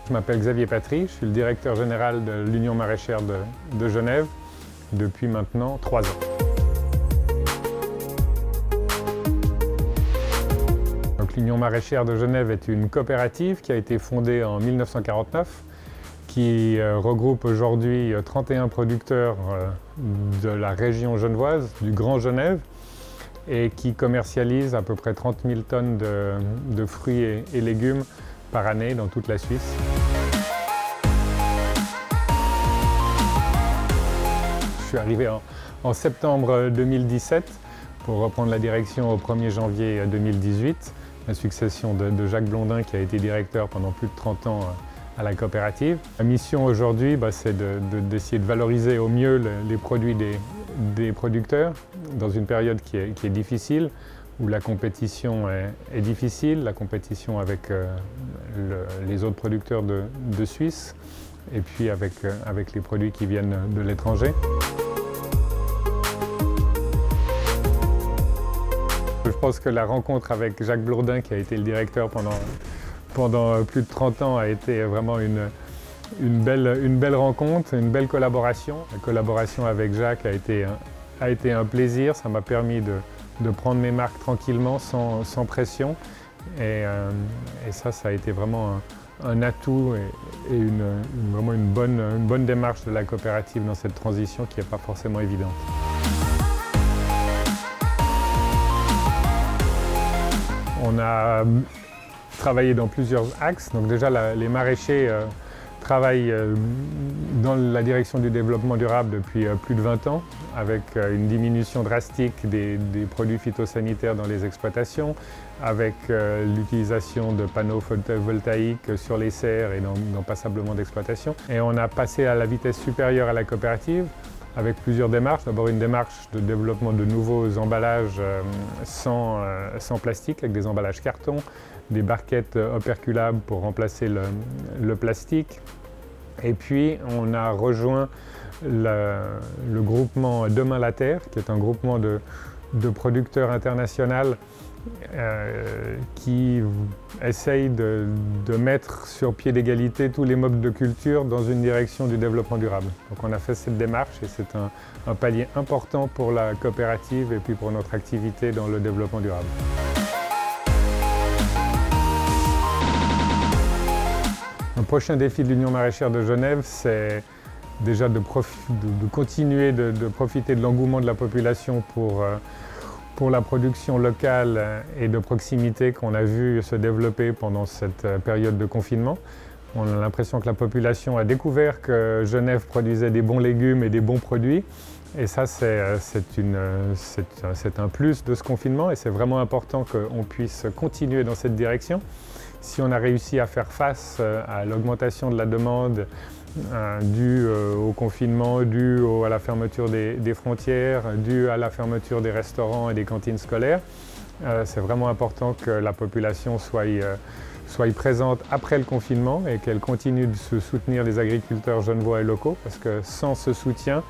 Je m'appelle Xavier Patry, je suis le directeur général de l'Union maraîchère de Genève depuis maintenant 3 ans. L'Union maraîchère de Genève est une coopérative qui a été fondée en 1949, qui regroupe aujourd'hui 31 producteurs de la région genevoise, du Grand Genève, et qui commercialise à peu près 30 000 tonnes de fruits et légumes par année dans toute la Suisse. Je suis arrivé en septembre 2017 pour reprendre la direction au 1er janvier 2018, la succession de Jacques Blondin qui a été directeur pendant plus de 30 ans à la coopérative. La mission aujourd'hui, c'est d'essayer de valoriser au mieux les produits des producteurs dans une période qui est difficile, où la compétition est difficile, la compétition avec les autres producteurs de Suisse et puis avec les produits qui viennent de l'étranger. Je pense que la rencontre avec Jacques Blondin, qui a été le directeur pendant plus de 30 ans, a été vraiment une belle rencontre, une belle collaboration. La collaboration avec Jacques a été un plaisir, ça m'a permis de prendre mes marques tranquillement, sans pression. Et ça a été vraiment un atout et vraiment une bonne démarche de la coopérative dans cette transition qui n'est pas forcément évidente. On a travaillé dans plusieurs axes. Donc déjà, les maraîchers travaillent dans la direction du développement durable depuis plus de 20 ans, avec une diminution drastique des produits phytosanitaires dans les exploitations, avec l'utilisation de panneaux photovoltaïques sur les serres et dans passablement d'exploitation. Et on a passé à la vitesse supérieure à la coopérative, avec plusieurs démarches. D'abord une démarche de développement de nouveaux emballages sans plastique, avec des emballages carton, des barquettes operculables pour remplacer le plastique. Et puis on a rejoint le groupement Demain la Terre, qui est un groupement de producteurs internationaux qui essaye de mettre sur pied d'égalité tous les modes de culture dans une direction du développement durable. Donc on a fait cette démarche et c'est un palier important pour la coopérative et puis pour notre activité dans le développement durable. Un prochain défi de l'Union maraîchère de Genève, c'est déjà de continuer de profiter de l'engouement de la population pour la production locale et de proximité qu'on a vu se développer pendant cette période de confinement. On a l'impression que la population a découvert que Genève produisait des bons légumes et des bons produits. Et ça, c'est un plus de ce confinement et c'est vraiment important qu'on puisse continuer dans cette direction. Si on a réussi à faire face à l'augmentation de la demande due au confinement, due à la fermeture des frontières, due à la fermeture des restaurants et des cantines scolaires, c'est vraiment important que la population soit présente après le confinement et qu'elle continue de soutenir les agriculteurs genevois et locaux, parce que sans ce soutien,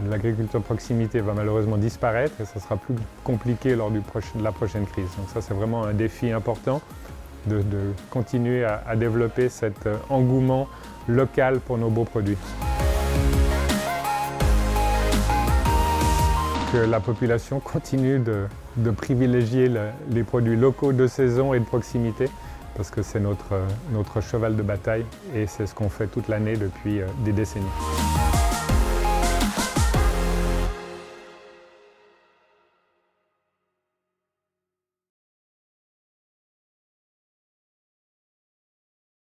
l'agriculture de proximité va malheureusement disparaître et ça sera plus compliqué lors de la prochaine crise. Donc ça, c'est vraiment un défi important de continuer à développer cet engouement local pour nos beaux produits. Que la population continue de privilégier les produits locaux de saison et de proximité, parce que c'est notre cheval de bataille et c'est ce qu'on fait toute l'année depuis des décennies.